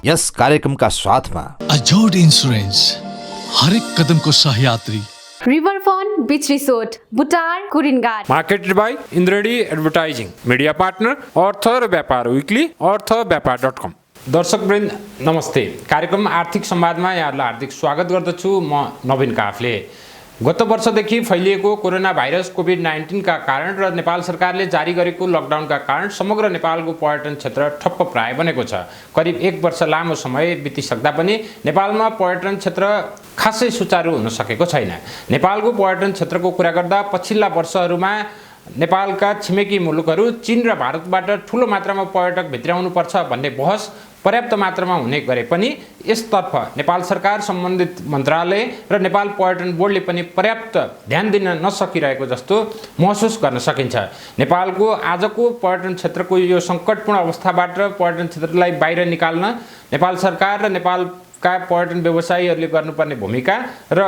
यस कार्यक्रमका साथमा अजोड इन्स्योरेन्स, हरेक कदमको सहयात्री। रिभरफ्रन्ट बीच रिसोर्ट, बुटार, कुरिनघाट। मार्केटेड बाई इन्द्रेडी advertising, media partner Artha ra Byapar weekly, अर्थव्यापार.com। दर्शकवृन्द नमस्ते। कार्यक्रम आर्थिक संवादमा यहाँहरूलाई हार्दिक स्वागत गर्दछु। म नवीन काफले। गत वर्षदेखि फैलिएको कोरोना भाइरस कोभिड-19 का कारण र नेपाल सरकारले जारी गरेको लकडाउनका कारण समग्र नेपालको पर्यटन क्षेत्र ठप्प प्राय बनेको छ। करिब 1 वर्ष लामो समय बितिसक्दा पनि नेपालमा पर्यटन क्षेत्र खासै सुचारू हुन सकेको छैन। नेपालको पर्यटन क्षेत्रको कुरा गर्दा पछिल्ला वर्षहरूमा नेपालका छिमेकी मुलुकहरू चीन र भारतबाट ठूलो मात्रामा पर्यटक भित्र्याउनुपर्छ भन्ने बहस पर्याप्त मात्रामा हुने गरे पनि यसतर्फ नेपाल सरकार, सम्बन्धित मन्त्रालय र नेपाल पर्यटन बोर्डले पनि पर्याप्त ध्यान दिन नसकिरहेको जस्तो महसुस गर्न सकिन्छ। नेपालको आजको पर्यटन क्षेत्रको यो सङ्कटपूर्ण अवस्थाबाट पर्यटन क्षेत्रलाई बाहिर निकाल्न नेपाल सरकार र नेपालका पर्यटन व्यवसायीहरूले गर्नुपर्ने भूमिका र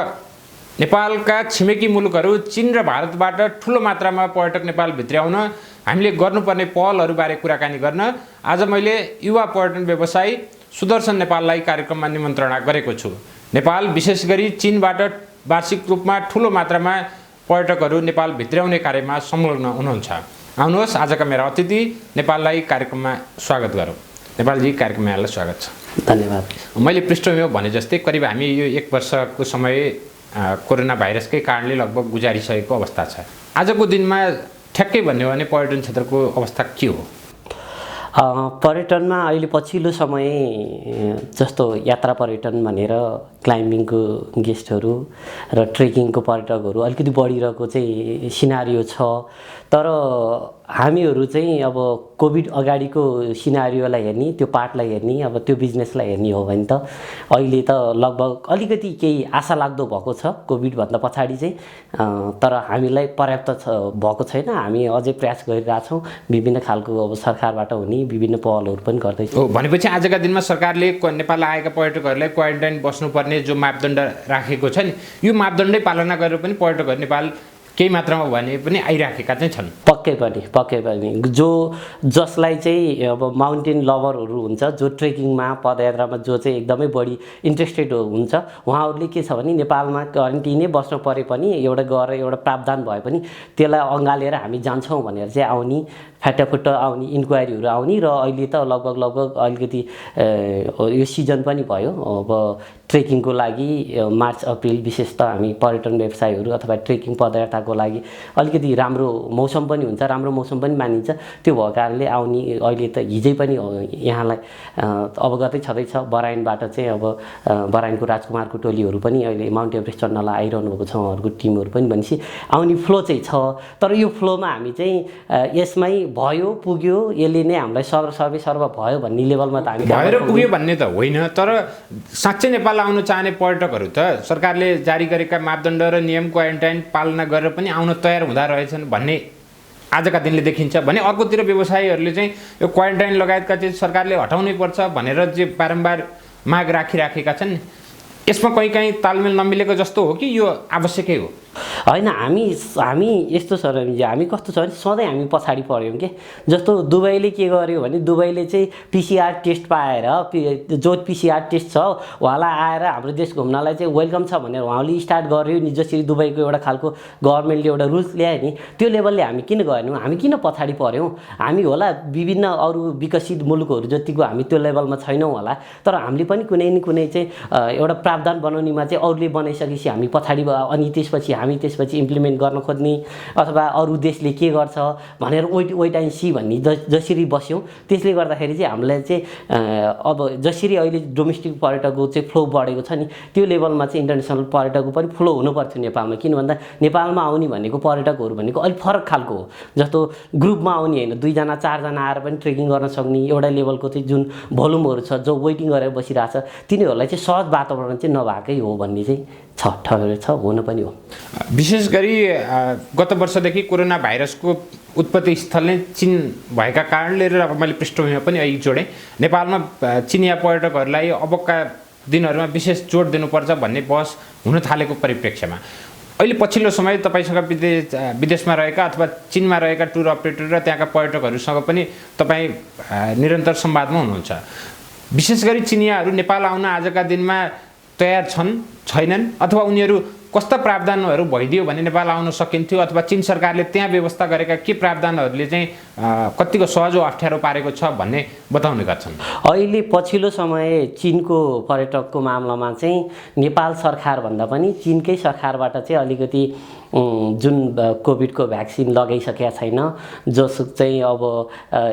नेपालका छिमेकी मुलुकहरू चीन र भारतबाट ठूलो मात्रामा पर्यटक नेपाल भित्र्याउन हामीले गर्नुपर्ने पहलहरूबारे कुराकानी गर्न आज मैले युवा पर्यटन व्यवसायी सुदर्शन नेपाललाई कार्यक्रममा निमन्त्रणा गरेको छु। नेपाल विशेष गरी चीनबाट वार्षिक रूपमा ठूलो मात्रामा पर्यटकहरू नेपाल भित्र्याउने कार्यमा संलग्न हुनुहुन्छ। आउनुहोस् आजका मेरा अतिथि नेपाललाई कार्यक्रममा स्वागत गरौँ। नेपालजी, कार्यक्रममा यहाँलाई स्वागत छ। धन्यवाद। मैले पृष्ठभूमिमा भने जस्तै करिब हामी यो 1 वर्षको समय कोरोना भाइरसकै कारणले लगभग गुजारिसकेको अवस्था छ। आजको दिनमा ठ्याक्कै भन्यो भने पर्यटन क्षेत्रको अवस्था के हो? पर्यटनमा अहिले पछिल्लो समय जस्तो यात्रा पर्यटन भनेर क्लाइम्बिङको गेस्टहरू र ट्रेकिङको पर्यटकहरू अलिकति बढिरहेको चाहिँ सिनारियो छ। तर हामीहरू चाहिँ अब कोभिड अगाडिको सिनारियोलाई हेर्ने, त्यो पार्टलाई हेर्ने, अब त्यो बिजनेसलाई हेर्ने हो भने त अहिले त लगभग अलिकति केही आशा लाग्दो भएको छ कोभिडभन्दा पछाडि चाहिँ। तर हामीलाई पर्याप्त भएको छैन। हामी अझै प्रयास गरिरहेछौँ। विभिन्न खालको अब सरकारबाट हुने विभिन्न पहलहरू पनि गर्दैछौँ। भनेपछि आजका दिनमा सरकारले नेपाल आएका पर्यटकहरूलाई क्वारेन्टाइन बस्नुपर्ने जो मापदण्ड राखेको छ नि, यो मापदण्डै पालना गरेर पनि पर्यटकहरू नेपाल केही मात्रामा भने पनि आइराखेका चाहिँ छन्। पक्कै पनि जसलाई चाहिँ अब माउन्टेन लभरहरू हुन्छ, जो ट्रेकिङमा पदयात्रामा जो चाहिँ एकदमै बढी इन्ट्रेस्टेड हुन्छ, उहाँहरूले के छ भने नेपालमा क्वारेन्टिनै बस्नु परे पनि एउटा गएर एउटा प्रावधान भए पनि त्यसलाई अँगालेर हामी जान्छौँ भनेर चाहिँ आउने, फ्याटाफुट्ट आउने, इन्क्वायरीहरू आउने। र अहिले त लगभग अलिकति यो सिजन पनि भयो। अब ट्रेकिङको लागि मार्च अप्रिल विशेषतः हामी पर्यटन व्यवसायहरू अथवा ट्रेकिङ पदयात्राको लागि अलिकति राम्रो मौसम पनि हुन्छ, राम्रो मौसम पनि मानिन्छ। त्यो भएको कारणले आउने अहिले त हिजै पनि यहाँलाई अवगतै छँदैछ। बराइनबाट चाहिँ अब बराइनको राजकुमारको टोलीहरू पनि अहिले माउन्ट एभरेस्ट चढ्नलाई आइरहनु भएको छ। उहाँहरूको टिमहरू पनि भनेपछि आउने फ्लो चाहिँ छ। तर यो फ्लोमा हामी चाहिँ यसमै भयो पुग्यो, यसले नै हामीलाई सर्व भयो भन्ने लेभलमा त हामी भएर पुग्यो भन्ने त होइन। तर साँच्चै नेपाल आउन चाहने पर्यटकहरू त सरकारले जारी गरेका मापदण्ड र नियम क्वारेन्टाइन पालना गरेर पनि आउन तयार हुँदा रहेछन् भन्ने आजका दिनले देखिन्छ भने, अर्कोतिर व्यवसायीहरूले चाहिँ यो क्वारेन्टाइन लगायतका चाहिँ सरकारले हटाउनै पर्छ भनेर जे बारम्बार माग राखिराखेका छन्, यसमा कहीँ तालमेल नमिलेको जस्तो हो कि यो आवश्यकै हो? होइन, हामी यस्तो छ र हामी कस्तो छ भने सधैँ हामी पछाडि पऱ्यौँ के। जस्तो दुबईले के गर्यो भने दुबईले चाहिँ पिसिआर टेस्ट पाएर जो पिसिआर टेस्ट छ उहाँलाई आएर हाम्रो देश घुम्नलाई चाहिँ वेलकम छ भनेर उहाँले स्टार्ट गर्यो नि। जसरी दुबईको एउटा खालको गभर्मेन्टले एउटा रुल्स ल्यायो नि, त्यो लेभलले हामी किन गएनौँ? हामी किन पछाडि पऱ्यौँ? हामी होला विभिन्न अरू विकसित मुलुकहरू जतिको हामी त्यो लेभलमा छैनौँ होला, तर हामीले पनि कुनै न कुनै चाहिँ एउटा प्रावधान बनाउनेमा चाहिँ अरूले बनाइसकेपछि हामी पछाडि भयो। अनि त्यसपछि इम्प्लिमेन्ट गर्न खोज्ने अथवा अरू देशले के गर्छ भनेर वेट एन्ड सी भन्ने जसरी बस्यौँ, त्यसले गर्दाखेरि चाहिँ हामीलाई चाहिँ अब जसरी अहिले डोमेस्टिक पर्यटकको चाहिँ फ्लो बढेको छ नि, त्यो लेभलमा चाहिँ इन्टरनेसनल पर्यटकको पनि फ्लो हुनुपर्छ नेपालमा। किन भन्दा नेपालमा आउने भनेको पर्यटकहरू भनेको अलिक फरक खालको हो। जस्तो ग्रुपमा आउने होइन, 2 जना 4 जना आएर पनि ट्रेकिङ गर्न सक्ने एउटा लेभलको चाहिँ जुन भोल्युमहरू छ, जो वेटिङ गरेर बसिरहेछ, तिनीहरूलाई चाहिँ सहज वातावरण चाहिँ नभएकै हो भन्ने चाहिँ छ, हुन पनि हो। विशेष गरी गत वर्षदेखि कोरोना भाइरसको उत्पत्ति स्थल नै चीन भएका कारणले र मैले पृष्ठभूमिमा पनि अहिले जोडेँ, नेपालमा चिनिया पर्यटकहरूलाई अबका दिनहरूमा विशेष जोड दिनुपर्छ भन्ने बहस हुन थालेको परिप्रेक्ष्यमा अहिले पछिल्लो समय तपाईसँग विदेशमा रहेका अथवा चीनमा रहेका टुर अपरेटर र त्यहाँका पर्यटकहरूसँग पनि तपाईँ निरन्तर संवादमा हुनुहुन्छ। विशेष गरी चिनियाहरू नेपाल आउन आजका दिनमा तयार छन् छैनन्, अथवा उनीहरू कस्ता प्रावधानहरू भइदियो भने नेपाल आउन सकिन्थ्यो, अथवा चीन सरकारले त्यहाँ व्यवस्था गरेका के प्रावधानहरूले चाहिँ कतिको सहज वा अप्ठ्यारो पारेको छ भन्ने बताउने गर्छन्। अहिले पछिल्लो समय चीनको पर्यटकको मामलामा चाहिँ नेपाल सरकारभन्दा पनि चीनकै सरकारबाट चाहिँ अलिकति जुन कोभिडको भ्याक्सिन लगाइसकेका छैन, जस चाहिँ अब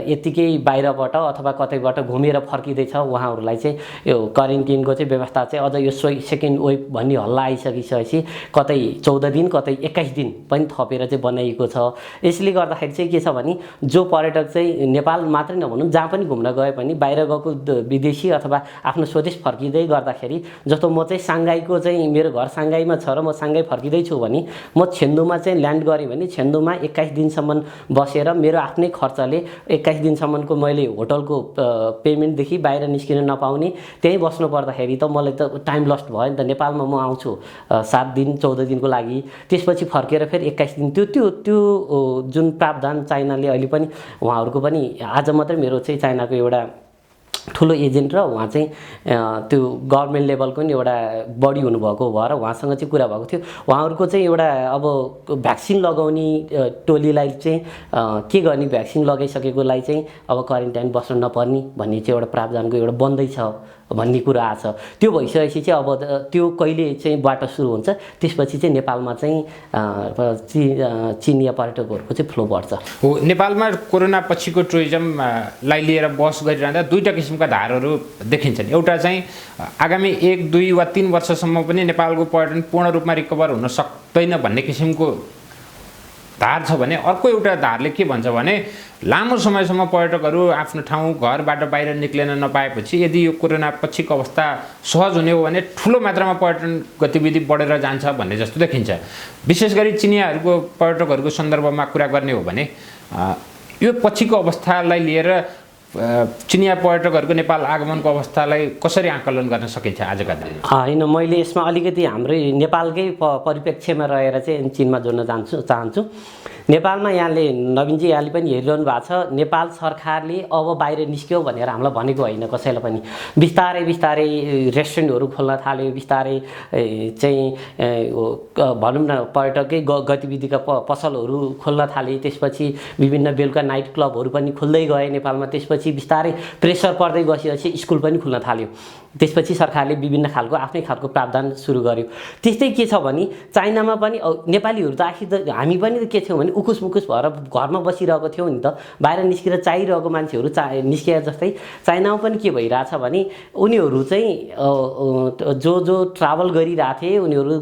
यतिकै बाहिरबाट अथवा कतैबाट घुमेर फर्किँदैछ उहाँहरूलाई चाहिँ यो क्वारेन्टिनको चाहिँ व्यवस्था चाहिँ अझ यो सेकेन्ड वेभ भन्ने हल्ला आइसकिसकेपछि कतै 14 दिन कतै 21 दिन पनि थपेर चाहिँ बनाइएको छ। यसले गर्दाखेरि चाहिँ के छ भने जो पर्यटक चाहिँ नेपाल मात्रै नभनौँ जहाँ पनि घुम्न गए पनि बाहिर गएको विदेशी अथवा आफ्नो स्वदेश फर्किँदै गर्दाखेरि, जस्तो म चाहिँ साङ्घाईको चाहिँ मेरो घर साङ्घाईमा छ र म साङ्घाई फर्किँदैछु भने म छेन्दुमा चाहिँ ल्यान्ड गरेँ भने छेन्दुमा 21 दिनसम्म बसेर मेरो आफ्नै खर्चले 21 दिनसम्मको मैले होटलको पेमेन्टदेखि बाहिर निस्किन नपाउने त्यहीँ बस्नु पर्दाखेरि त मलाई त टाइम लस्ट भयो नि त। नेपालमा म आउँछु 7 दिन 14 दिनको लागि, त्यसपछि फर्केर फेरि 21 दिन त्यो जुन प्रावधान चाइनाले अहिले पनि उहाँहरूको पनि आज मात्रै मेरो चाहिँ चाइनाको एउटा ठुलो एजेन्ट र उहाँ चाहिँ त्यो गभर्नमेन्ट लेभलको नि एउटा बडी हुनुभएको भएर उहाँसँग चाहिँ कुरा भएको थियो। उहाँहरूको चाहिँ एउटा अब भ्याक्सिन लगाउने टोलीलाई चाहिँ के गर्ने, भ्याक्सिन लगाइसकेकोलाई चाहिँ अब क्वारेन्टाइन बस्न नपर्ने भन्ने चाहिँ एउटा प्रावधानको एउटा बन्दैछ भन्ने कुरा आछ। त्यो भइसकेपछि चाहिँ अब त्यो कहिले चाहिँ बाटो सुरु हुन्छ, त्यसपछि चाहिँ नेपालमा चाहिँ चिनिया पर्यटकहरूको चाहिँ फ्लो बढ्छ। हो, नेपालमा कोरोना पछिको टुरिज्मलाई लिएर बहस गरिरहँदा दुईवटा किसिमका धारहरू देखिन्छन्। एउटा चाहिँ आगामी 1, 2 वा 3 वर्षसम्म पनि नेपालको पर्यटन पूर्ण रूपमा रिकभर हुन सक्दैन भन्ने किसिमको धार छ भने, अर्को एउटा धारले के भन्छ भने लामो समयसम्म पर्यटकहरू आफ्नो ठाउँ घरबाट बाहिर निक्लिन नपाएपछि यदि यो कोरोना पछिको अवस्था सहज हुने हो भने ठुलो मात्रामा पर्यटन गतिविधि बढेर जान्छ भन्ने जस्तो देखिन्छ। विशेष गरी चिनियाहरूको पर्यटकहरूको सन्दर्भमा कुरा गर्ने हो भने यो पछिको अवस्थालाई लिएर चिनिया पर्यटकहरूको नेपाल आगमनको अवस्थालाई कसरी आकलन गर्न सकिन्छ आजका दिनमा? होइन, मैले यसमा अलिकति हाम्रै नेपालकै परिप्रेक्ष्यमा रहेर चाहिँ चिनमा जोड्न चाहन्छु। नेपालमा यहाँले नवीनजी यहाँले पनि हेरिरहनु भएको छ, नेपाल सरकारले अब बाहिर निस्क्यो भनेर हामीलाई भनेको होइन कसैलाई पनि। बिस्तारै बिस्तारै रेस्टुरेन्टहरू खोल्न थाल्यो, बिस्तारै चाहिँ भनौँ न पर्यटकै गतिविधिका पसलहरू खोल्न थाले, त्यसपछि विभिन्न बेलुका नाइट क्लबहरू पनि खुल्दै गए नेपालमा। त्यसपछि बिस्तारै प्रेसर पर्दै गएपछि स्कुल पनि खुल्न थाल्यो। त्यसपछि सरकारले विभिन्न खालको आफ्नै खालको प्रावधान सुरु गर्यो। त्यस्तै के छ भने चाइनामा पनि नेपालीहरू त आखिर त हामी पनि त के थियौँ भने उकुस मुकुस भएर घरमा बसिरहेको थियौँ नि त, बाहिर निस्केर चाहिरहेको मान्छेहरू निस्किए जस्तै चाइनामा पनि के भइरहेछ भने उनीहरू चाहिँ जो ट्राभल गरिरहेको थिए उनीहरू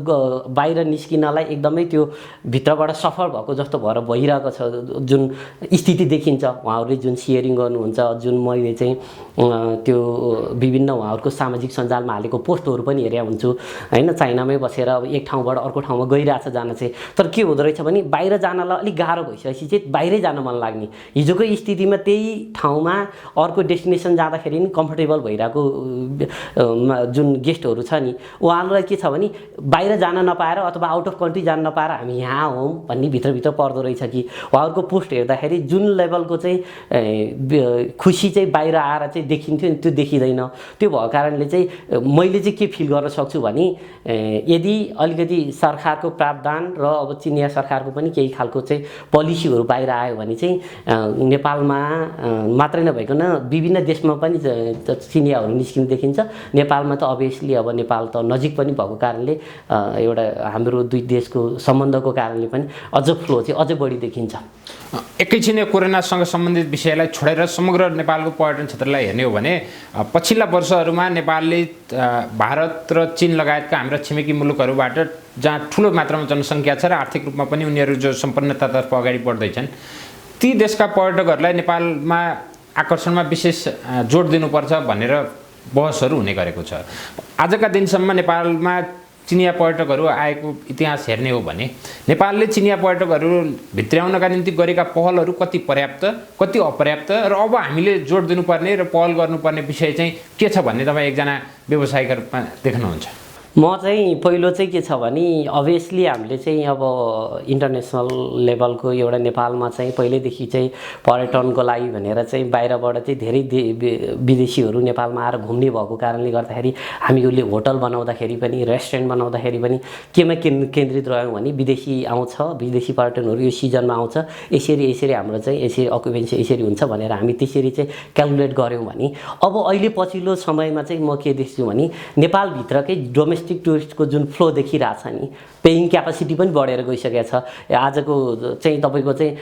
बाहिर निस्किनलाई एकदमै त्यो भित्रबाट सफल भएको जस्तो भएर भइरहेको छ जुन स्थिति देखिन्छ। उहाँहरूले जुन सेयरिङ गर्नुहुन्छ, जुन मैले चाहिँ त्यो विभिन्न उहाँहरूको सामाजिक सञ्जालमा हालेको पोस्टहरू पनि हेरेको हुन्छु होइन, चाइनामै बसेर अब एक ठाउँबाट अर्को ठाउँमा गइरहेछ जान चाहिँ। तर के हुँदो रहेछ भने बाहिर जानलाई अलिक गाह्रो भइसकेपछि चाहिँ बाहिरै जान मन लाग्ने, हिजोको स्थितिमा त्यही ठाउँमा अर्को डेस्टिनेसन जाँदाखेरि नि कम्फर्टेबल भइरहेको जुन गेस्टहरू छ नि उहाँहरूलाई के छ भने बाहिर जान नपाएर अथवा आउट अफ कन्ट्री जान नपाएर हामी यहाँ हौँ भन्ने भित्रभित्र पर्दो रहेछ कि उहाँहरूको पोस्ट हेर्दाखेरि जुन लेभलको चाहिँ खुसी चाहिँ बाहिर आएर चाहिँ देखिन्थ्यो नि त्यो देखिँदैन। त्यो भएको कारणले चाहिँ मैले चाहिँ के फिल गर्न सक्छु भने यदि अलिकति सरकारको प्रावधान र अब चिनिया सरकारको पनि केही खालको चाहिँ पोलिसीहरू बाहिर आयो भने चाहिँ नेपालमा मात्रै नभइकन विभिन्न देशमा पनि चिनियाहरू निस्किनु देखिन्छ। नेपालमा त अभियसली अब नेपाल त नजिक पनि भएको कारणले एउटा हाम्रो दुई देशको सम्बन्धको कारणले पनि अझ फ्लो चाहिँ अझै बढी देखिन्छ। एकैछिन कोरोनासँग सम्बन्धित विषयलाई छोडेर समग्र नेपालको पर्यटन क्षेत्रलाई हेर्ने हो भने पछिल्ला वर्षहरूमा नेपालले भारत र चीन लगायतका हाम्रा छिमेकी मुलुकहरूबाट जहाँ ठुलो मात्रामा जनसङ्ख्या छ र आर्थिक रूपमा पनि उनीहरू जो सम्पन्नतातर्फ अगाडि बढ्दैछन् ती देशका पर्यटकहरूलाई नेपालमा आकर्षणमा विशेष जोड दिनुपर्छ भनेर बहसहरू हुने गरेको छ। आजका दिनसम्म नेपालमा चिनिया पर्यटकहरू आएको इतिहास हेर्ने हो भने नेपालले चिनिया पर्यटकहरू भित्र्याउनका निम्ति गरेका पहलहरू कति पर्याप्त कति अपर्याप्त र अब हामीले जोड दिनुपर्ने र पहल गर्नुपर्ने विषय चाहिँ के छ भन्ने तपाईँ एकजना व्यवसायीका रूपमा देख्नुहुन्छ? म चाहिँ पहिलो चाहिँ के छ भने अभियसली हामीले चाहिँ अब इन्टरनेसनल लेभलको एउटा नेपालमा चाहिँ पहिल्यैदेखि चाहिँ पर्यटनको लागि भनेर चाहिँ बाहिरबाट चाहिँ धेरै विदेशीहरू नेपालमा आएर घुम्ने भएको कारणले गर्दाखेरि हामीले होटल बनाउँदाखेरि पनि रेस्टुरेन्ट बनाउँदाखेरि पनि केमा केन्द्रित रह्यौँ भने विदेशी आउँछ, विदेशी पर्यटनहरू यो सिजनमा आउँछ, यसरी हाम्रो चाहिँ यसरी अकुपेन्सी यसरी हुन्छ भनेर हामी त्यसरी चाहिँ क्यालकुलेट गऱ्यौँ भने अब अहिले पछिल्लो समयमा चाहिँ म के देख्छु भने नेपालभित्रकै डोमेस्टिक टुरिस्टको जुन फ्लो देखिरहेछ नि, पेइङ क्यापासिटी पनि बढेर गइसकेको छ। आजको चाहिँ तपाईँको चाहिँ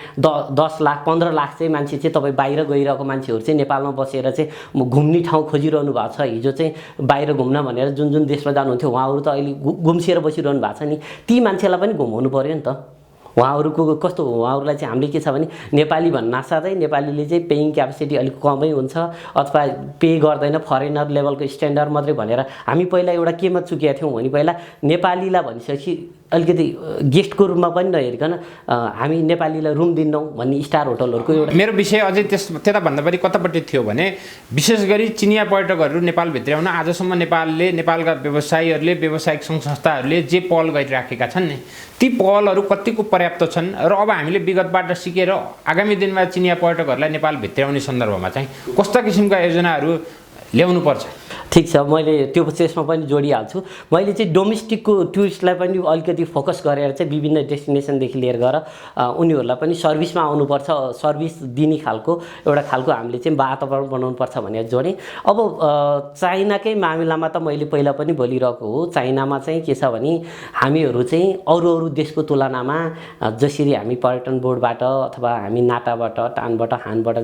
10 लाख 15 लाख चाहिँ मान्छे चाहिँ तपाईँ बाहिर गइरहेको मान्छेहरू चाहिँ नेपालमा बसेर चाहिँ घुम्ने ठाउँ खोजिरहनु भएको छ। हिजो चाहिँ बाहिर घुम्न भनेर जुन जुन देशमा जानुहुन्थ्यो उहाँहरू त अहिले गुम्सिएर बसिरहनु भएको छ नि, ती मान्छेलाई पनि घुमाउनु पऱ्यो नि त। उहाँहरूको कस्तो हो, उहाँहरूलाई चाहिँ हामीले के छ भने नेपाली भन्नासाथै नेपालीले चाहिँ पेइङ क्यापेसिटी अलिक कमै हुन्छ अथवा पे गर्दैन, फरेनर लेभलको स्ट्यान्डर्ड मात्रै भनेर हामी पहिला एउटा केमा चुकेका थियौँ भने पहिला नेपालीलाई भनिसकेपछि अलिकति गेस्टको रूपमा पनि नहेरिकन हामी नेपालीलाई रुम दिन्नौँ भन्ने स्टार होटलहरूको एउटा मेरो विषय अझै त्यताभन्दा पनि कतापट्टि थियो भने विशेष गरी चिनिया पर्यटकहरू नेपालभित्र आउन आजसम्म नेपालका व्यवसायीहरूले व्यावसायिक सङ्घ संस्थाहरूले जे पहल गरिराखेका छन् नि, ती पहलहरू कतिको पर्याप्त छन् र अब हामीले विगतबाट सिकेर आगामी दिनमा चिनिया पर्यटकहरूलाई नेपालभित्र आउने सन्दर्भमा चाहिँ कस्ता किसिमका योजनाहरू ल्याउनुपर्छ? ठिक छ, मैले त्यो त्यसमा पनि जोडिहाल्छु। मैले चाहिँ डोमेस्टिकको टुरिस्टलाई पनि अलिकति फोकस गरेर चाहिँ विभिन्न डेस्टिनेसनदेखि लिएर गएर उनीहरूलाई पनि सर्भिसमा आउनुपर्छ, सर्भिस दिने खालको हामीले चाहिँ वातावरण बनाउनुपर्छ भनेर जोडेँ। अब चाइनाकै मामिलामा त मैले पहिला पनि बोलिरहेको हो, चाइनामा चाहिँ के छ भने हामीहरू चाहिँ अरू देशको तुलनामा जसरी हामी पर्यटन बोर्डबाट अथवा हामी नाटाबाट टानबाट हानबाट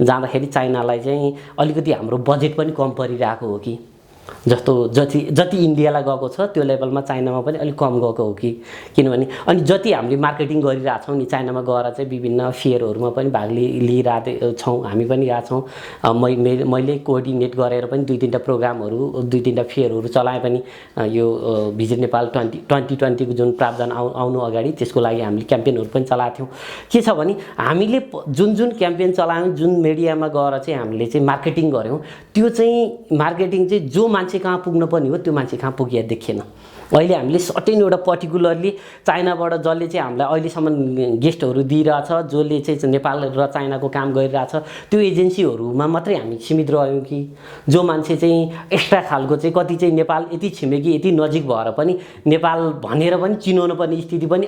जाँदाखेरि चाइनालाई चाहिँ अलिकति हाम्रो बजेट पनि कम परिरहेको हो कि जस्तो जति इन्डियालाई गएको छ त्यो लेभलमा चाइनामा पनि अलिक कम गएको हो कि, किनभने अनि जति हामीले मार्केटिङ गरिरहेछौँ नि चाइनामा गएर चाहिँ विभिन्न फेयरहरूमा पनि भाग लिइरहेको छौँ, हामी पनि गएको छौँ। मैले कोअर्डिनेट गरेर पनि 2-3टा प्रोग्रामहरू 2-3टा फेयरहरू चलाएँ पनि। यो भिजिट नेपाल 2020को जुन प्रावधान आउनु अगाडि त्यसको लागि हामीले क्याम्पेनहरू पनि चलाएको थियौँ। के छ भने हामीले जुन क्याम्पेन चलायौँ, जुन मिडियामा गएर चाहिँ हामीले चाहिँ मार्केटिङ गऱ्यौँ, त्यो चाहिँ मार्केटिङ चाहिँ जो मान्छे कहाँ पुग्न पर्ने हो त्यो मान्छे कहाँ पुगेको देखिएन। अहिले हामीले सर्टेन एउटा पर्टिकुलरली चाइनाबाट जसले चाहिँ हामीलाई अहिलेसम्म गेस्टहरू दिइरहेछ, जसले चाहिँ नेपाल र चाइनाको काम गरिरहेछ, त्यो एजेन्सीहरूमा मात्रै हामी सीमित रह्यौँ कि जो मान्छे चाहिँ एक्स्ट्रा खालको चाहिँ कति चाहिँ नेपाल यति छिमेकी यति नजिक भएर पनि नेपाल भनेर पनि चिनाउनु पर्ने स्थिति पनि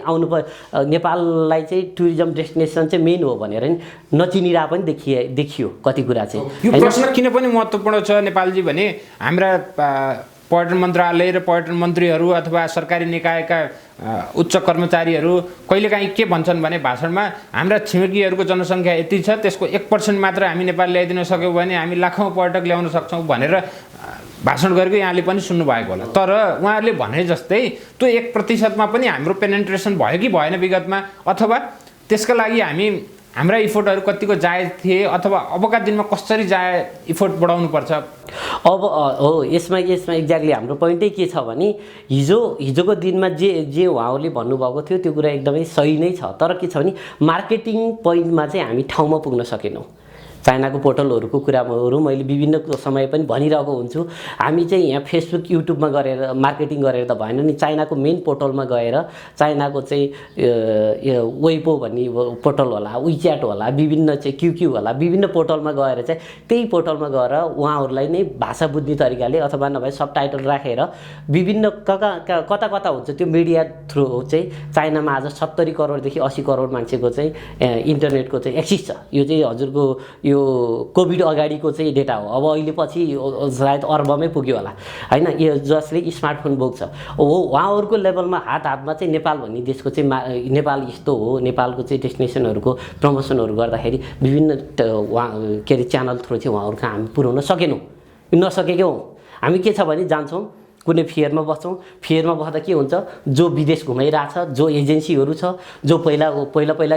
नेपाललाई चाहिँ टुरिज्म डेस्टिनेसन चाहिँ मेन हो भनेर नि नचिनिरहेको पनि देखियो कति कुरा चाहिँ। यो प्रश्न किन पनि महत्त्वपूर्ण छ नेपालजी भने हाम्रा पर्यटन मन्त्रालय र पर्यटन मन्त्रीहरू अथवा सरकारी निकायका उच्च कर्मचारीहरू कहिलेकाहीँ के भन्छन् भने भाषणमा हाम्रा छिमेकीहरूको जनसङ्ख्या यति छ, त्यसको 1% मात्र हामी नेपाल ल्याइदिन सक्यौँ भने हामी लाखौँ पर्यटक ल्याउन सक्छौँ भनेर भाषण गरेको यहाँले पनि सुन्नुभएको होला। तर उहाँहरूले भने जस्तै त्यो 1%मा पनि हाम्रो पेनेट्रेसन भयो कि भएन विगतमा, अथवा त्यसका लागि हाम्रा इफोर्टहरू कतिको जायज थिए अथवा अबका दिनमा कसरी इफोर्ट बढाउनुपर्छ? अब हो यसमा एक्ज्याक्टली हाम्रो पोइन्टै के छ भने हिजोको दिनमा जे उहाँहरूले भन्नुभएको थियो त्यो कुरा एकदमै सही नै छ। तर के छ भने मार्केटिङ पोइन्टमा चाहिँ हामी ठाउँमा पुग्न सकेनौँ। चाइनाको पोर्टलहरूको कुराहरू मैले विभिन्न समय पनि भनिरहेको हुन्छु। हामी चाहिँ यहाँ फेसबुक युट्युबमा गरेर मार्केटिङ गरेर त भएन नि, चाइनाको मेन पोर्टलमा गएर चाइनाको चाहिँ वेइबो भन्ने पोर्टल होला, विच्याट होला, विभिन्न चाहिँ क्युक्यु होला, विभिन्न पोर्टलमा गएर चाहिँ त्यही पोर्टलमा गएर उहाँहरूलाई नै भाषा बुझ्ने तरिकाले अथवा नभए सबटाइटल राखेर विभिन्न कता हुन्छ त्यो मिडिया थ्रु चाहिँ चाइनामा आज 70 करोडदेखि 80 करोड मान्छेको चाहिँ इन्टरनेटको चाहिँ एक्सेस छ। यो चाहिँ हजुरको यो कोभिड अगाडिको चाहिँ डेटा हो। अब अहिले पछि सायद अर्बमै पुग्यो होला हैन, यो जसले स्मार्टफोन बोक्छ हो उहाँहरूको लेभलमा हातमा चाहिँ नेपाल भन्ने देशको चाहिँ नेपाल यस्तो हो, नेपालको चाहिँ डेस्टिनेसनहरूको प्रमोसनहरू गर्दाखेरि विभिन्न के अरे च्यानल थ्रु चाहिँ उहाँहरूको हामी पुर्याउन नसकेको हौँ। हामी के छ भने जान्छौँ कुनै फेयरमा बस्छौँ, फेयरमा बस्दा के हुन्छ, जो विदेश घुमाइरहेछ, जो एजेन्सीहरू छ, जो पहिला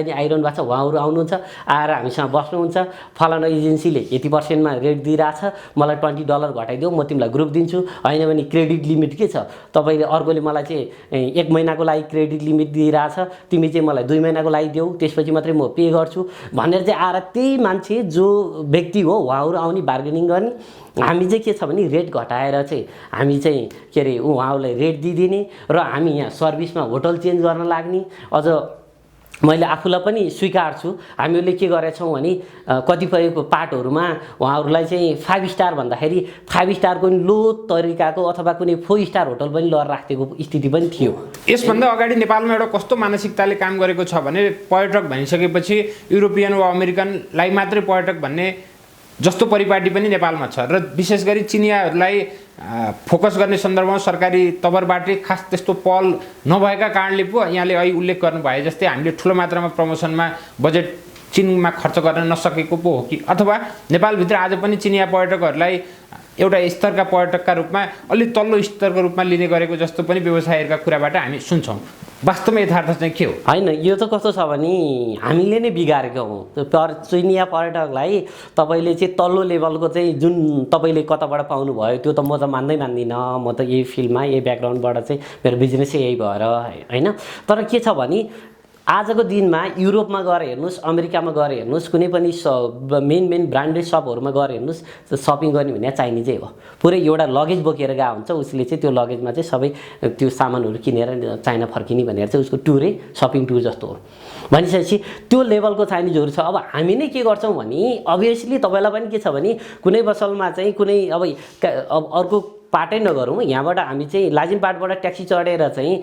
नै आइरहनु भएको छ उहाँहरू आउनुहुन्छ, आएर हामीसँग बस्नुहुन्छ। फलाना एजेन्सीले यति % रेट दिइरहेछ, मलाई $20 घटाइदेऊ, म तिमीलाई ग्रुप दिन्छु। होइन भने क्रेडिट लिमिट के छ, तपाईँले अर्कोले मलाई चाहिँ 1 महिनाको लागि क्रेडिट लिमिट दिइरहेछ, तिमी चाहिँ मलाई 2 महिनाको लागि देऊ, त्यसपछि मात्रै म पे गर्छु भनेर चाहिँ आएर त्यही मान्छे जो व्यक्ति हो उहाँहरू आउने बार्गेनिङ गर्ने हामी चाहिँ के छ भने रेट घटाएर चाहिँ हामी चाहिँ के अरे उहाँहरूलाई रेट दिइदिने र हामी यहाँ सर्भिसमा होटल चेन्ज गर्न लाग्ने। अझ मैले आफूलाई पनि स्वीकार छु, हामीहरूले के गरेछौँ भने कतिपय पार्टहरूमा उहाँहरूलाई चाहिँ 5 स्टार भन्दाखेरि 5 स्टारको नि लो तरिकाको अथवा कुनै 4 स्टार होटल पनि लिएर राखेको स्थिति पनि थियो। यसभन्दा अगाडि नेपालमा एउटा कस्तो मानसिकताले काम गरेको छ भने पर्यटक भनिसकेपछि युरोपियन वा अमेरिकनलाई मात्रै पर्यटक भन्ने जस्तो परिपाटी पनि नेपालमा छ र विशेष गरी चिनियाहरूलाई फोकस गर्ने सन्दर्भमा सरकारी तवरबाटै खास त्यस्तो पहल नभएका कारणले पो यहाँले अहिले उल्लेख गर्नुभए जस्तै हामीले ठुलो मात्रामा प्रमोसनमा बजेट चिनमा खर्च गर्न नसकेको पो हो कि अथवा नेपालभित्र आज पनि चिनिया पर्यटकहरूलाई एउटा स्तरका पर्यटकका रूपमा अलि तल्लो स्तरको रूपमा लिने गरेको जस्तो पनि व्यवसायीहरूका कुराबाट हामी सुन्छौँ। वास्तवमा यथार्थ चाहिँ के हो? होइन, यो त कस्तो छ भने हामीले नै बिगारेको हौँ। चिनिया पर्यटकलाई तपाईँले चाहिँ तल्लो लेभलको चाहिँ जुन तपाईँले कताबाट पाउनुभयो त्यो त म त मान्दिनँ। म त यही फिल्डमा यही ब्याकग्राउन्डबाट चाहिँ मेरो बिजनेसै यही भएर होइन। तर के छ भने आजको दिनमा युरोपमा गएर हेर्नुहोस्, अमेरिकामा गएर हेर्नुहोस्, कुनै पनि मेन ब्रान्डेड सपहरूमा गएर हेर्नुहोस्, सपिङ गर्ने भने चाइनिजै हो। पुरै एउटा लगेज बोकेर गएको हुन्छ, उसले चाहिँ त्यो लगेजमा चाहिँ सबै त्यो सामानहरू किनेर चाइना फर्किने भनेर चाहिँ उसको टुरै सपिङ टुर जस्तो हो। भनिसकेपछि त्यो लेभलको चाइनिजहरू छ। अब हामी नै के गर्छौँ भने अभियसली तपाईँलाई पनि के छ भने कुनै पसलमा चाहिँ कुनै अब अर्को पाटै नगरौँ, यहाँबाट हामी चाहिँ लाजिमपाटबाट ट्याक्सी चढेर चाहिँ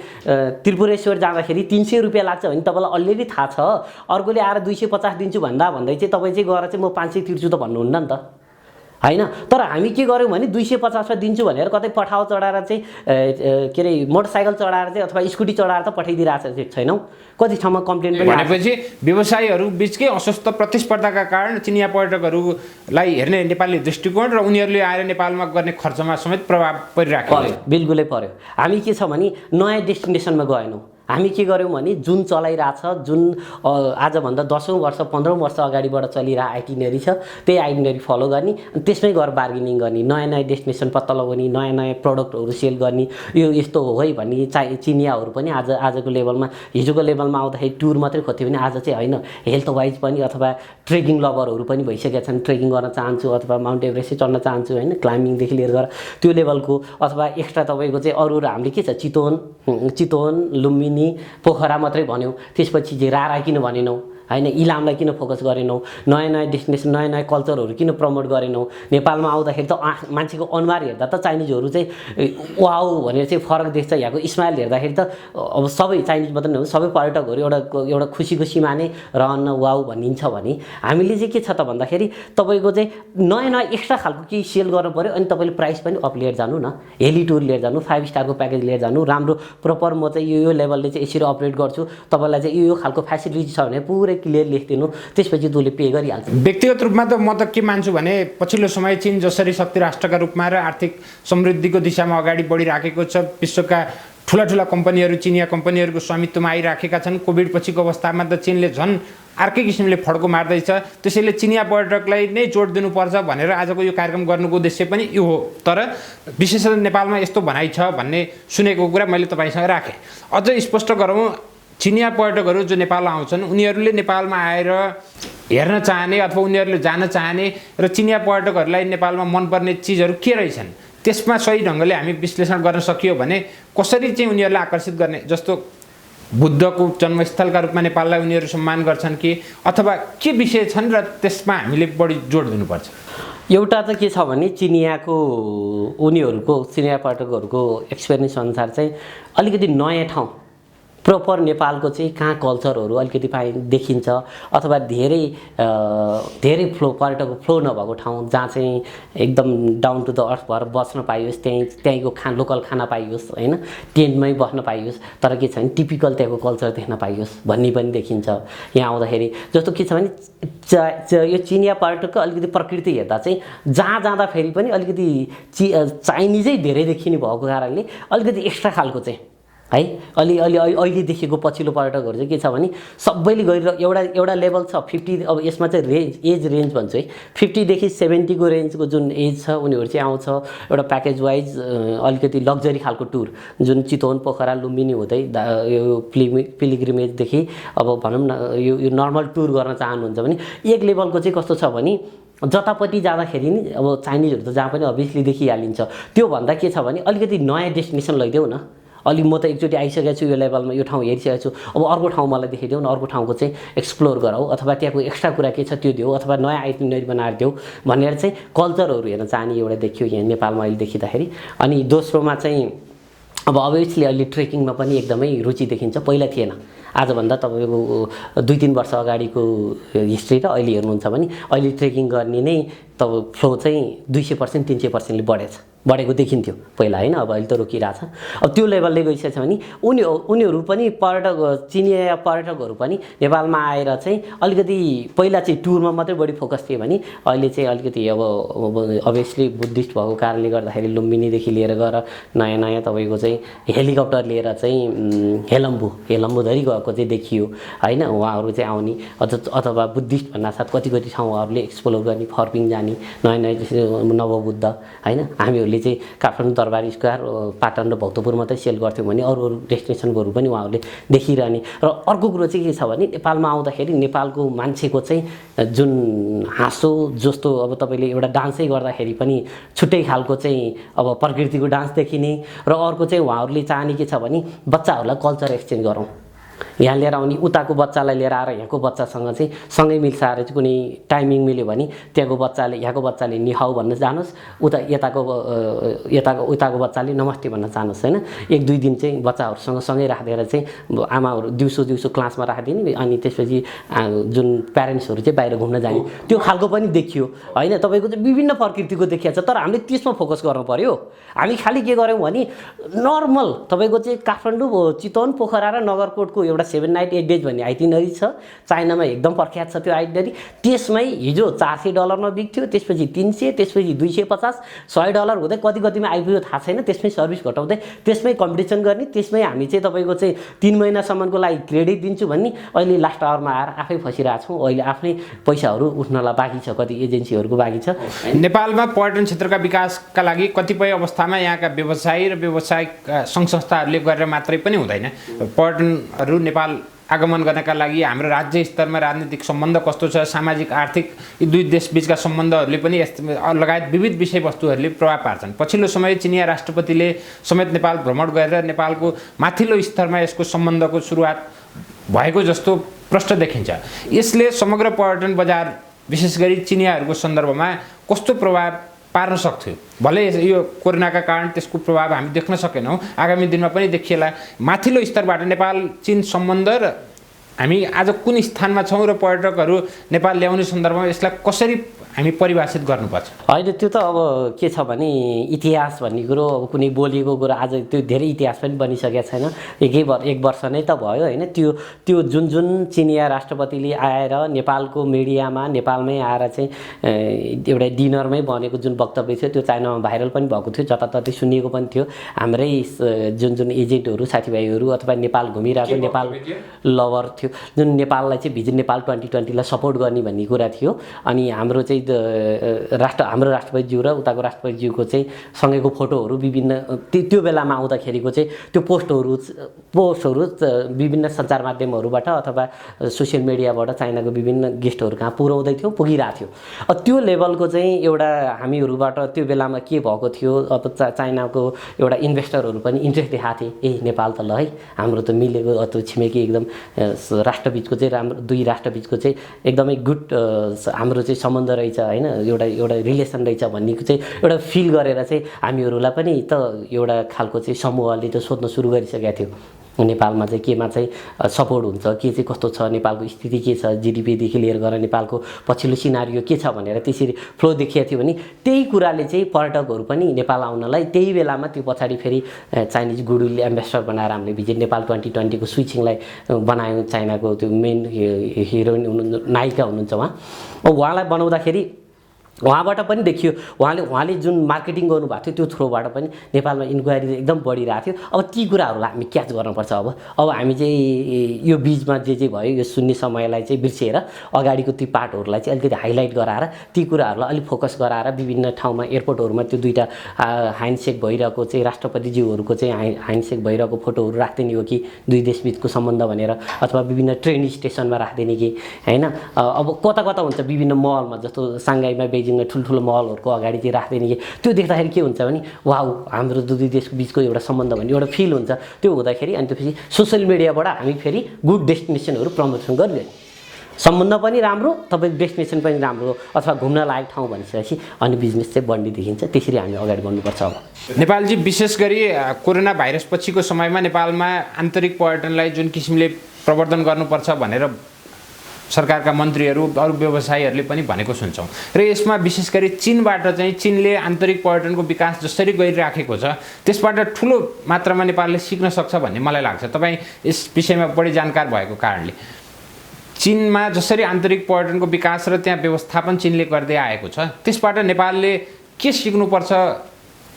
त्रिपुरेश्वर जाँदाखेरि 300 रुपियाँ लाग्छ भने तपाईँलाई अलरेडी थाहा छ। अर्कोले आएर 250 दिन्छु भन्दै चाहिँ तपाईँ चाहिँ गएर चाहिँ म 500 तिर्छु त भन्नुहुन्न नि त, होइन। तर हामी के गर्यौँ भने 250मा दिन्छु भनेर कतै पठाउ चढाएर चाहिँ के अरे मोटरसाइकल चढाएर चाहिँ अथवा स्कुटी चढाएर त पठाइदिइरहेको छैनौँ। कति ठाउँमा कम्प्लेन पनि भनेपछि व्यवसायीहरू बिचकै अस्वस्थ प्रतिस्पर्धाका कारण चिनिया पर्यटकहरूलाई हेर्ने नेपाली दृष्टिकोण र उनीहरूले आएर नेपालमा गर्ने खर्चमा समेत प्रभाव परिरहेको पर्यो, बिल्कुलै पर्यो। हामी के छ भने नयाँ डेस्टिनेसनमा गएनौँ। हामी के गर्यौँ भने जुन चलाइरहेछ, जुन आजभन्दा 10औं वर्ष 15औं वर्ष अगाडिबाट चलिरहेको आइटिनरी छ त्यही आइटिनरी फलो गर्ने अनि त्यसमै गएर बार्गेनिङ गर्ने, नयाँ डेस्टिनेसन पत्ता लगाउने, नयाँ प्रडक्टहरू सेल गर्ने। यो यस्तो हो है भन्ने चिनियाहरू पनि आजको लेभलमा, हिजोको लेभलमा आउँदाखेरि टुर मात्रै खोज्थ्यो भने आज चाहिँ होइन, हेल्थ वाइज पनि अथवा ट्रेकिङ लभरहरू पनि भइसकेका छन्। ट्रेकिङ गर्न चाहन्छु अथवा माउन्ट एभरेस्टै चढ्न चाहन्छु, होइन, क्लाइम्बिङदेखि लिएर गएर त्यो लेभलको। अथवा एक्स्ट्रा तपाईँको चाहिँ अरू हामीले के छ, चितवन, लुम्बिनी, पोखरा मात्रै भन्यौँ, त्यसपछि चाहिँ रारा किन भनेनौँ, होइन, इलामलाई किन फोकस गरेनौँ, नयाँ डेस्टिनेसन नयाँ कल्चरहरू किन प्रमोट गरेनौँ। नेपालमा आउँदाखेरि त मान्छेको अनुहार हेर्दा त चाइनिजहरू चाहिँ वाउ भनेर चाहिँ फरक देख्छ, यहाँको स्माइल हेर्दाखेरि त अब सबै चाइनिज मात्रै नभए सबै पर्यटकहरू एउटा खुसीको सिमा नै रहन्न वाउ भनिन्छ भने हामीले चाहिँ के छ त भन्दाखेरि तपाईँको चाहिँ नयाँ एक्स्ट्रा खालको केही सेल गर्नु पऱ्यो। अनि तपाईँले प्राइस पनि अप लिएर जानु न, हेली टुर लिएर जानु, 5 स्टारको प्याकेज लिएर जानु, राम्रो प्रपर म चाहिँ यो लेभलले चाहिँ यसरी अपरेट गर्छु, तपाईँलाई चाहिँ यो खालको फेसिलिटी छ भने पुरै क्लियर लेखिदिनु, त्यसपछि तँले पे गरिहाल्छ। व्यक्तिगत रूपमा त म त के मान्छु भने पछिल्लो समय चीन जसरी शक्ति राष्ट्रका रूपमा र आर्थिक समृद्धिको दिशामा अगाडि बढिराखेको छ, विश्वका ठुला कम्पनीहरू चिनिया कम्पनीहरूको स्वामित्वमा आइराखेका छन्। कोभिड पछिको अवस्थामा त चीनले झन् अर्कै किसिमले फड्को मार्दैछ। त्यसैले चिनिया पर्यटकलाई नै जोड दिनुपर्छ भनेर आजको यो कार्यक्रम गर्नुको उद्देश्य पनि यो हो। तर विशेषतः नेपालमा यस्तो भनाइ छ भन्ने सुनेको कुरा मैले तपाईँसँग राखेँ। अझ स्पष्ट गरौँ, चिनिया पर्यटकहरू जो नेपाल आउँछन् उनीहरूले नेपालमा आएर हेर्न चाहने अथवा उनीहरूले जान चाहने र चिनिया पर्यटकहरूलाई नेपालमा मनपर्ने चिजहरू के रहेछन् त्यसमा सही ढङ्गले हामी विश्लेषण गर्न सकियो भने कसरी चाहिँ उनीहरूलाई आकर्षित गर्ने। जस्तो बुद्धको जन्मस्थलका रूपमा नेपाललाई उनीहरू सम्मान गर्छन् कि अथवा के विषय छन् र त्यसमा हामीले बढी जोड दिनुपर्छ। एउटा त के छ भने चिनियाको उनीहरूको चिनिया पर्यटकहरूको एक्सपिरियन्स अनुसार चाहिँ अलिकति नयाँ ठाउँ प्रपर नेपालको चाहिँ कहाँ कल्चरहरू अलिकति देखिन्छ अथवा धेरै फ्लो पर्यटकको फ्लो नभएको ठाउँ जहाँ चाहिँ एकदम डाउन टु द अर्थ भएर बस्न पाइयोस्, त्यहीँको लोकल खाना पाइयोस्, होइन, टेन्टमै बस्न पाइयोस्, तर के छ भने टिपिकल त्यहाँको कल्चर देख्न पाइयोस् भन्ने पनि देखिन्छ। यहाँ आउँदाखेरि जस्तो के छ भने यो चिनिया पर्यटकको अलिकति प्रकृति हेर्दा चाहिँ जहाँ जाँदाखेरि पनि अलिकति चाइनिजै धेरै देखिने भएको कारणले अलिकति एक्स्ट्रा खालको चाहिँ है अहिले देखेको पछिल्लो पर्यटकहरू चाहिँ के छ भने सबैले गएर एउटा लेभल छ 50, अब यसमा चाहिँ एज रेन्ज भन्छु है, 50 देखि 70 को रेन्जको जुन एज छ उनीहरू चाहिँ आउँछ एउटा प्याकेज वाइज अलिकति लग्जरी खालको टुर जुन चितवन, पोखरा, लुम्बिनी हुँदै यो पिलिग्रिमेजदेखि अब भनौँ न यो नर्मल टुर गर्न चाहनुहुन्छ भने एक लेभलको चाहिँ कस्तो छ भने जतापट्टि जाँदाखेरि नि अब चाइनिजहरू त जहाँ पनि अभियसली देखिहालिन्छ। त्यो भन्दा के छ भने अलिकति नयाँ डेस्टिनेसन लैदेऊ न। अलि म त एकचोटि आइसकेको छु यो लेभलमा, यो ठाउँ हेरिसकेको छु, अब अर्को ठाउँ मलाई देखाइदेऊ न, अर्को ठाउँको चाहिँ एक्सप्लोर गराऊ, अथवा त्यहाँको एक्स्ट्रा कुरा के छ त्यो देऊ, अथवा नयाँ आइटिनरी बनाएर देऊ भनेर चाहिँ कल्चरहरू हेर्न चाहने एउटा देखियो यहाँ नेपालमा अहिले देखिँदाखेरि। अनि दोस्रोमा चाहिँ अब अभियसली अहिले ट्रेकिङमा पनि एकदमै रुचि देखिन्छ, पहिला थिएन। आजभन्दा तपाईँको 2-3 वर्ष अगाडिको हिस्ट्री र अहिले हेर्नुहुन्छ भने अहिले ट्रेकिङ गर्ने नै तब फ्लो चाहिँ 200% 300%ले बढेको देखिन्थ्यो पहिला होइन, अब अहिले त रोकिरहेछ। अब त्यो लेभलले गइसकेछ भने उनीहरू पनि चिनिया पर्यटकहरू पनि नेपालमा आएर चाहिँ अलिकति पहिला चाहिँ टुरमा मात्रै बढी फोकस थियो भने अहिले चाहिँ अलिकति अब अभियसली बुद्धिस्ट भएको कारणले गर्दाखेरि लुम्बिनीदेखि लिएर गएर नयाँ तपाईँको चाहिँ हेलिकप्टर लिएर चाहिँ हेलम्बुधरि गएको चाहिँ देखियो होइन। उहाँहरू चाहिँ आउने अथवा बुद्धिस्ट भन्नासाथ कति ठाउँ उहाँहरूले एक्सप्लोर गर्ने, फर्पिङ जाने, नयाँ नवबुद्ध होइन। हामीहरूले चाहिँ काठमाडौँ दरबार स्क्वायर, पाटन र भक्तपुर मात्रै सेल गर्थ्यौँ भने अरू डेस्टिनेसनहरू पनि उहाँहरूले देखिरहने। र अर्को कुरो चाहिँ के छ भने नेपालमा आउँदाखेरि नेपालको मान्छेको चाहिँ जुन हाँसो जस्तो अब तपाईँले एउटा डान्सै गर्दाखेरि पनि छुट्टै खालको चाहिँ अब प्रकृतिको डान्स देखिने। र अर्को चाहिँ उहाँहरूले चाहने के छ भने बच्चाहरूलाई कल्चर एक्सचेन्ज गरौँ, यहाँ लिएर आउने, उताको बच्चालाई लिएर आएर यहाँको बच्चासँग चाहिँ सँगै मिल्साएर चाहिँ कुनै टाइमिङ मिल्यो भने त्यहाँको बच्चाले यहाँको बच्चाले निहाउ भन्न जानुहोस्, उताको बच्चाले नमस्ते भन्न चाहनुहोस् होइन। 1-2 दिन चाहिँ बच्चाहरूसँग सँगै राखेर चाहिँ आमाहरू दिउँसो क्लासमा राखिदिने, अनि त्यसपछि जुन प्यारेन्ट्सहरू चाहिँ बाहिर घुम्न जाने, त्यो खालको पनि देखियो होइन। तपाईँको चाहिँ विभिन्न प्रकृतिको देखिएको छ, तर हामीले त्यसमा फोकस गर्नु पर्यो। हामी खालि के गऱ्यौँ भने नर्मल तपाईँको चाहिँ काठमाडौँ, चितवन, पोखरा र नगरकोटको एउटा 7 नाइट 8 डेज भन्ने आइटिनरी छ, चाइनामा एकदम प्रख्यात छ त्यो आइटिनरी। त्यसमै हिजो $400 बिक्थ्यो, त्यसपछि 300, त्यसपछि $250, $100 हुँदै कतिमा आइपुग्यो थाहा छैन। त्यसमै सर्भिस घटाउँदै त्यसमै कम्पिटिसन गर्ने, त्यसमै हामी चाहिँ तपाईँको चाहिँ 3 महिनासम्मको लागि क्रेडिट दिन्छु भन्ने अहिले लास्ट आवरमा आएर आफै फसिरहेको छौँ। अहिले आफ्नै पैसाहरू उठ्नलाई बाँकी छ, कति एजेन्सीहरूको बाँकी छ। नेपालमा पर्यटन क्षेत्रका विकासका लागि कतिपय अवस्थामा यहाँका व्यवसायी र व्यावसायिक सङ्घ संस्थाहरूले गरेर मात्रै पनि हुँदैन। पर्यटनहरू नेपाल आगमन गर्नका लागि हाम्रो राज्य स्तरमा राजनीतिक सम्बन्ध कस्तो छ, सामाजिक आर्थिक यी दुई देशबीचका सम्बन्धहरूले पनि लगायत विविध विषयवस्तुहरूले प्रभाव पार्छन्। पछिल्लो समय चिनिया राष्ट्रपतिले समेत नेपाल भ्रमण गरेर नेपालको माथिल्लो स्तरमा यसको सम्बन्धको सुरुवात भएको जस्तो प्रश्न देखिन्छ। यसले समग्र पर्यटन बजार विशेष गरी चिनियाहरूको सन्दर्भमा कस्तो प्रभाव पार्न सक्थ्यो? भले यो कोरोनाका कारण त्यसको प्रभाव हामी देख्न सकेनौँ, आगामी दिनमा पनि देखिएला। माथिल्लो स्तरबाट नेपाल चीन सम्बन्ध र हामी आज कुन स्थानमा छौँ र पर्यटकहरू नेपाल ल्याउने सन्दर्भमा यसलाई कसरी हामी परिभाषित गर्नुपर्छ? होइन, त्यो त अब के छ भने इतिहास भन्ने कुरो, अब कुनै बोलिएको कुरो आज त्यो धेरै इतिहास पनि बनिसकेको छैन। एक वर्ष नै त भयो होइन। त्यो जुन चिनिया राष्ट्रपतिले आएर नेपालको मिडियामा नेपालमै आएर चाहिँ एउटा डिनरमै भनेको जुन वक्तव्य थियो त्यो चाइनामा भाइरल पनि भएको थियो, जताततै सुनिएको पनि थियो। हाम्रै जुन एजेन्टहरू, साथीभाइहरू अथवा नेपाल घुमिरहेको नेपाल लभर थियो, जुन नेपाललाई चाहिँ भिजिट नेपाल 2020लाई सपोर्ट गर्ने भन्ने कुरा थियो। अनि हाम्रो चाहिँ हाम्रो राष्ट्रपतिज्यू र उताको राष्ट्रपतिज्यूको चाहिँ सँगैको फोटोहरू विभिन्न त्यो बेलामा आउँदाखेरिको चाहिँ त्यो पोस्टहरू विभिन्न सञ्चार माध्यमहरूबाट अथवा सोसियल मिडियाबाट चाइनाको विभिन्न गेस्टहरू कहाँ पुगिरहेको थियो। त्यो लेभलको चाहिँ एउटा हामीहरूबाट त्यो बेलामा के भएको थियो, अब चाइनाको एउटा इन्भेस्टरहरू पनि इन्ट्रेस्ट देखाएको थिए, नेपाल त ल है हाम्रो त मिलेको, त्यो छिमेकी एकदम राष्ट्रबिचको चाहिँ राम्रो, दुई राष्ट्रबिचको चाहिँ एकदमै गुड हाम्रो चाहिँ सम्बन्ध रहेछ होइन, एउटा रिलेसन रहेछ भन्ने चाहिँ एउटा फिल गरेर चाहिँ हामीहरूलाई पनि त एउटा खालको चाहिँ समूहले त सोध्न सुरु गरिसकेको थियो नेपालमा चाहिँ केमा चाहिँ सपोर्ट हुन्छ, के चाहिँ कस्तो छ, नेपालको स्थिति के छ, जिडिपीदेखि लिएर गएर नेपालको पछिल्लो सिनारियो के छ भनेर त्यसरी फ्लो देखिएको थियो भने त्यही कुराले चाहिँ पर्यटकहरू पनि नेपाल आउनलाई त्यही बेलामा त्यो पछाडि फेरि चाइनिज गुडविल एम्बेसडर बनाएर हामीले भिजिट नेपाल 2020को स्विचिङलाई बनायौँ। चाइनाको त्यो मेन हिरोइन नायिका हुनुहुन्छ उहाँलाई बनाउँदाखेरि उहाँबाट पनि देखियो उहाँले जुन मार्केटिङ गर्नुभएको थियो त्यो थ्रोबाट पनि नेपालमा इन्क्वायरी एकदम बढिरहेको थियो। अब ती कुराहरूलाई हामी क्याच गर्नुपर्छ। अब हामी चाहिँ यो बिचमा जे भयो यो सुन्ने समयलाई चाहिँ बिर्सिएर अगाडिको ती पार्टहरूलाई चाहिँ अलिकति हाइलाइट गराएर ती कुराहरूलाई अलिक फोकस गराएर विभिन्न ठाउँमा एयरपोर्टहरूमा त्यो दुईवटा ह्यान्डसेक भइरहेको चाहिँ राष्ट्रपतिज्यूहरूको चाहिँ ह्यान्डसेक भइरहेको फोटोहरू राख्दिने हो कि दुई देशबिचको सम्बन्ध भनेर, अथवा विभिन्न ट्रेन स्टेसनमा राख्दिने कि होइन। अब कता कता हुन्छ विभिन्न महलमा, जस्तो साङ्घाईमा बेजिङमा ठुल्ठुलो महलहरूको अगाडि चाहिँ राख्दिने कि त्यो देख्दाखेरि के हुन्छ भने वाउ हाम्रो दुई देशको बिचको एउटा सम्बन्ध भन्ने एउटा फिल हुन्छ। त्यो हुँदाखेरि अनि त्यसपछि सोसियल मिडियाबाट हामी फेरि गुड डेस्टिनेसनहरू प्रमोसन गर्ने, सम्बन्ध पनि राम्रो, तपाईँको डेस्टिनेसन पनि राम्रो अथवा घुम्न लायक ठाउँ भनिसकेपछि अनि बिजनेस चाहिँ बढ्ने देखिन्छ। त्यसरी हामी अगाडि बढ्नुपर्छ। अब नेपालजी विशेष गरी कोरोना भाइरस पछिको समयमा नेपालमा आन्तरिक पर्यटनलाई जुन किसिमले प्रवर्धन गर्नुपर्छ भनेर सरकारका मन्त्रीहरू अरू व्यवसायीहरूले पनि भनेको सुन्छौँ र यसमा विशेष गरी चीनबाट चाहिँ चीनले आन्तरिक पर्यटनको विकास जसरी गरिराखेको छ त्यसबाट ठुलो मात्रामा नेपालले सिक्न सक्छ भन्ने मलाई लाग्छ। तपाईँ यस विषयमा बढी जानकार भएको कारणले चीनमा जसरी आन्तरिक पर्यटनको विकास र त्यहाँ व्यवस्थापन चीनले गर्दै आएको छ त्यसबाट नेपालले के सिक्नुपर्छ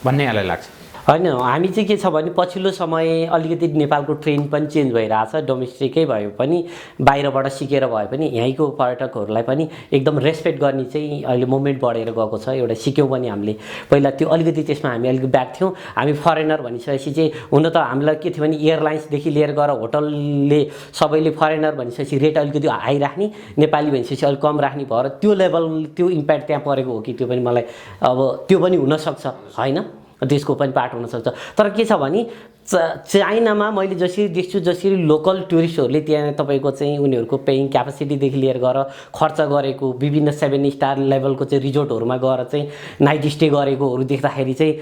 भन्ने यहाँलाई लाग्छ? होइन, हामी चाहिँ के छ भने पछिल्लो समय अलिकति नेपालको ट्रेन्ड पनि चेन्ज भइरहेछ। डोमेस्टिकै भयो पनि बाहिरबाट सिकेर भए पनि यहीँको पर्यटकहरूलाई पनि एकदम रेस्पेक्ट गर्ने चाहिँ अहिले मुभमेन्ट बढेर गएको छ। एउटा सिक्यौँ पनि हामीले। पहिला त्यो अलिकति त्यसमा हामी अलिकति ब्याक थियौँ। हामी फरेनर भनिसकेपछि चाहिँ हुन त हामीलाई के थियो भने एयरलाइन्सदेखि लिएर गएर होटलले सबैले फरेनर भनिसकेपछि रेट अलिकति हाई राख्ने, नेपाली भनिसकेपछि अलिक कम राख्ने भएर त्यो लेभल त्यो इम्प्याक्ट त्यहाँ परेको हो कि त्यो पनि मलाई अब त्यो पनि हुनसक्छ होइन, त्यसको पनि पार्ट हुनसक्छ। तर के छ भने चाइनामा मैले जसरी देख्छु जसरी लोकल टुरिस्टहरूले त्यहाँ तपाईँको चाहिँ उनीहरूको पेइङ क्यापेसिटीदेखि लिएर गएर खर्च गरेको विभिन्न 7 स्टार लेभलको चाहिँ रिजोर्टहरूमा गएर चाहिँ नाइट स्टे गरेकोहरू देख्दाखेरि चाहिँ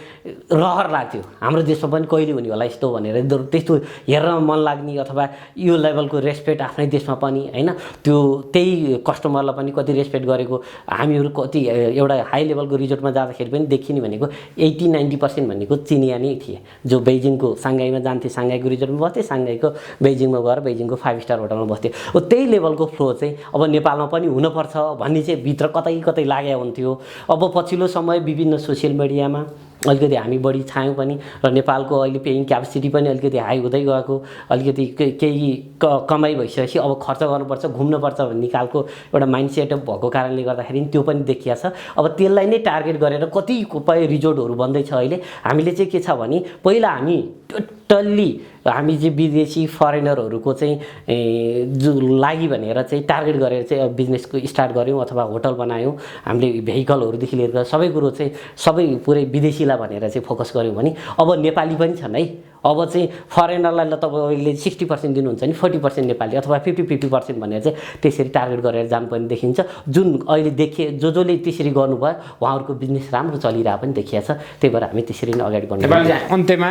रहर लाग्थ्यो। हाम्रो देशमा पनि कहिले हुने होला यस्तो भनेर त्यस्तो हेर्न मन लाग्ने, अथवा यो लेभलको रेस्पेक्ट आफ्नै देशमा पनि होइन, त्यो त्यही कस्टमरलाई पनि कति रेस्पेक्ट गरेको हामीहरू कति एउटा हाई लेभलको रिजोर्टमा जाँदाखेरि पनि देखिने भनेको 80-90% भनेको चिनिया नै थिए, जो बेजिङको साङ्घाईमा जान्थे, साङ्घाईको रिजोर्टमा बस्थे, साङ्घाईको बेजिङमा गएर बेजिङको 5 स्टार होटलमा बस्थे। त्यही लेभलको फ्लो चाहिँ अब नेपालमा पनि हुनुपर्छ भन्ने चाहिँ भित्र कतै कतै लागेको हुन्थ्यो। अब पछिल्लो समय विभिन्न सोसियल मिडियामा अलिकति हामी बढी छायौँ पनि र नेपालको अहिले पेइङ क्यापेसिटी पनि अलिकति हाई हुँदै गएको, अलिकति केही कमाइ भइसकेपछि अब खर्च गर्नुपर्छ, घुम्नुपर्छ भन्ने खालको एउटा माइन्ड सेटअप भएको कारणले गर्दाखेरि त्यो पनि देखिया छ। अब त्यसलाई नै टार्गेट गरेर कतिपय रिजोर्टहरू बन्दैछ अहिले। हामीले चाहिँ के छ भने पहिला हामी टोटल्ली हामी चाहिँ विदेशी फरेनरहरूको चाहिँ जो लागि भनेर चाहिँ टार्गेट गरेर चाहिँ बिजनेसको स्टार्ट गऱ्यौँ अथवा होटल बनायौँ। हामीले भेहिकलहरूदेखि लिएर सबै कुरो चाहिँ सबै पुरै विदेशीलाई भनेर चाहिँ फोकस गऱ्यौँ भने अब नेपाली पनि छन् है। अब चाहिँ फरेनरलाई ल तपाईँले 60% दिनुहुन्छ नि 40% नेपाली अथवा 50-50% भनेर चाहिँ त्यसरी टार्गेट गरेर जानुपर्ने देखिन्छ। जुन अहिले जसले त्यसरी गर्नुभयो उहाँहरूको बिजनेस राम्रो चलिरहेको पनि देखिया छ। त्यही भएर हामी त्यसरी नै अगाडि बढ्नु। अन्त्यमा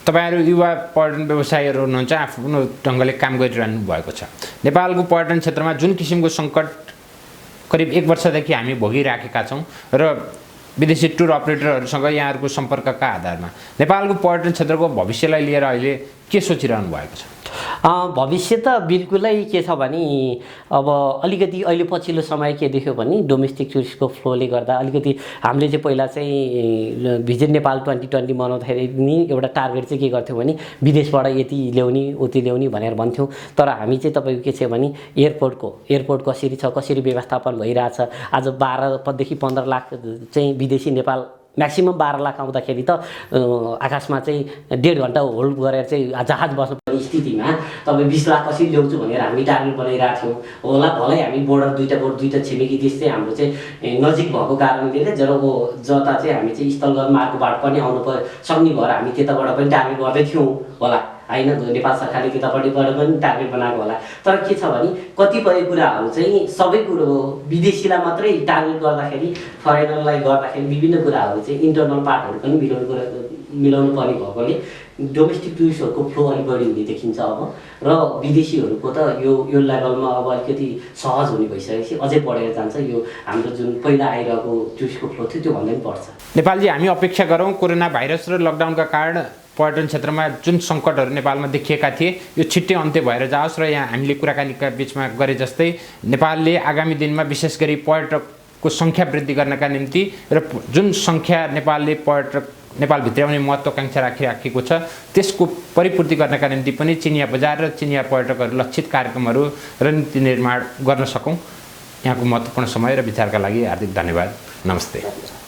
तपाईहरु युवा पर्यटन व्यवसायीहरू हुनुहुन्छ, आफ्नो ढङ्गले काम गरिरहनु भएको छ। नेपालको पर्यटन क्षेत्रमा जुन किसिमको सङ्कट करिब 1 वर्षदेखि हामी भोगिराखेका छौँ र विदेशी टुर अपरेटरहरूसँग यहाँहरूको सम्पर्कका आधारमा नेपालको पर्यटन क्षेत्रको भविष्यलाई लिएर अहिले के सोचिरहनु भएको छ? भविष्य त बिल्कुलै के छ भने अब अलिकति अहिले पछिल्लो समय के देख्यो भने डोमेस्टिक टुरिस्टको फ्लोले गर्दा अलिकति हामीले चाहिँ पहिला चाहिँ भिजिट नेपाल 2020 मनाउँदाखेरि नि एउटा टार्गेट चाहिँ के गर्थ्यौँ भने विदेशबाट यति ल्याउने उति ल्याउने भनेर भन्थ्यौँ। तर हामी चाहिँ तपाईँको के छ भने एयरपोर्ट कसरी छ, कसरी व्यवस्थापन भइरहेछ। आज 12 देखि 15 लाख चाहिँ विदेशी नेपाल म्याक्सिमम 12 लाख आउँदाखेरि त आकाशमा चाहिँ 1.5 घन्टा होल्ड गरेर चाहिँ जहाज बस्नुपर्ने स्थितिमा तपाईँ 20 लाख कसरी ल्याउँछु भनेर हामी टार्गेट बनाइरहेको थियौँ होला। भलै हामी बोर्डर दुईटा छिमेकी देश चाहिँ हाम्रो चाहिँ नजिक भएको कारणले जता चाहिँ हामी चाहिँ स्थलगत मार्गबाट पनि आउनु सक्ने भएर हामी त्यताबाट पनि टार्गेट गर्दै थियौँ होला होइन। नेपाल सरकारले त्यतापट्टिबाट पनि टार्गेट बनाएको होला। तर के छ भने कतिपय कुराहरू चाहिँ सबै कुरो विदेशीलाई मात्रै टार्गेट गर्दाखेरि फरेनरलाई गर्दाखेरि विभिन्न कुराहरू चाहिँ इन्टरनल पार्टहरू पनि मिलाउनु पर्ने भएकोले डोमेस्टिक टुरिस्टहरूको फ्लो अलिक बढी हुने देखिन्छ अब। र विदेशीहरूको त यो लेभलमा अब अलिकति सहज हुने भइसकेपछि अझै बढेर जान्छ। यो हाम्रो जुन पहिला आइरहेको टुरिस्टको फ्लो थियो त्योभन्दा पनि बढ्छ। नेपालजी हामी अपेक्षा गरौँ कोरोना भाइरस र लकडाउनका कारण पर्यटन क्षेत्रमा जुन सङ्कटहरू नेपालमा देखिएका थिए यो छिट्टै अन्त्य भएर जाओस् र यहाँ हामीले कुराकानीका बिचमा गरे जस्तै नेपालले आगामी दिनमा विशेष गरी पर्यटक पर्यटकको सङ्ख्या वृद्धि गर्नका निम्ति र जुन सङ्ख्या नेपालले नेपालभित्र आउने महत्त्वाकांक्षा राखिराखेको छ त्यसको परिपूर्ति गर्नका निम्ति पनि चिनिया बजार र चिनिया पर्यटकहरू लक्षित कार्यक्रमहरू रणनीति निर्माण गर्न सकौँ। यहाँको महत्त्वपूर्ण समय र विचारका लागि हार्दिक धन्यवाद। नमस्ते।